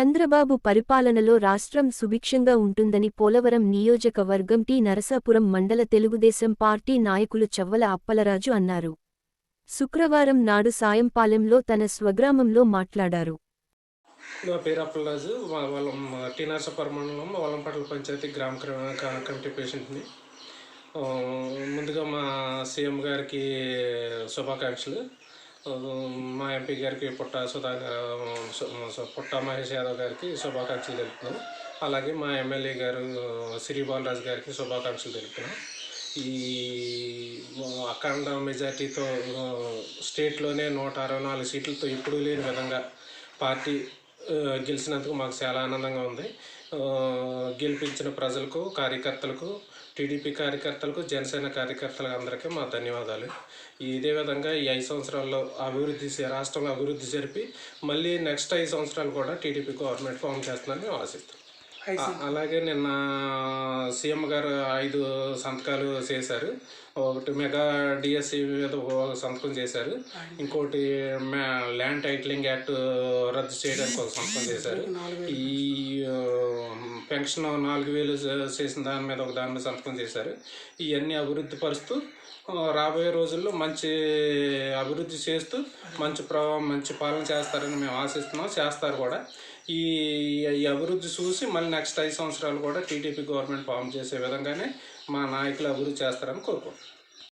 చంద్రబాబు పరిపాలనలో రాష్ట్రం సుభిక్షంగా ఉంటుందని పోలవరం నియోజకవర్గం టి నరసాపురం మండల తెలుగుదేశం పార్టీ నాయకులు చవ్వల అప్పలరాజు అన్నారు. శుక్రవారం నాడు సాయంపాలెంలో తన స్వగ్రామంలో మాట్లాడారు. నా పేరు అప్పలరాజు. టి నరసాపురం మండలం వలంపట్ల పంచాయతీ గ్రామ కమిటీ పేషెంట్ని. ముందుగా మా సీఎం గారికి శుభాకాంక్షలు. మా ఎంపీ గారికి పుట్ట మహేష్ యాదవ్ గారికి శుభాకాంక్షలు తెలుపుతున్నాం. అలాగే మా ఎమ్మెల్యే గారు శ్రీ బాలరాజు గారికి శుభాకాంక్షలు తెలుపుతున్నాం. ఈ అఖండ మెజార్టీతో స్టేట్లోనే 164 సీట్లతో ఎప్పుడూ లేని విధంగా పార్టీ గెలిచినందుకు మాకు చాలా ఆనందంగా ఉంది. గెలిపించిన ప్రజలకు, కార్యకర్తలకు, టీడీపీ కార్యకర్తలకు, జనసేన కార్యకర్తలకు అందరికీ మా ధన్యవాదాలు. ఇదే విధంగా ఈ 5 సంవత్సరాల్లో రాష్ట్రంలో అభివృద్ధి జరిపి మళ్ళీ నెక్స్ట్ 5 సంవత్సరాలు కూడా టీడీపీ గవర్నమెంట్ ఫామ్ చేస్తుందని మేము ఆశిస్తాం. అలాగే నిన్న సీఎం గారు 5 సంతకాలు చేశారు. ఒకటి మెగా డిఎస్సి మీద సంతకం చేశారు, ఇంకోటి ల్యాండ్ టైటిలింగ్ యాక్ట్ రద్దు చేయడానికి ఒక సంతకం చేశారు. ఈ పెన్షన్ 4000 చేసిన దాని మీద సంతకం చేశారు. ఇవన్నీ అభివృద్ధి పరుస్తూ రాబోయే రోజుల్లో మంచి అభివృద్ధి చేస్తూ మంచి పాలన చేస్తారని మేము ఆశిస్తున్నాం. చేస్తారు కూడా. ఈ అభివృద్ధి చూసి మళ్ళీ నెక్స్ట్ 5 సంవత్సరాలు కూడా టీడీపీ గవర్నమెంట్ ఫామ్ చేసే విధంగానే మా నాయకులు అభివృద్ధి చేస్తారని కోరుకుంటున్నాం.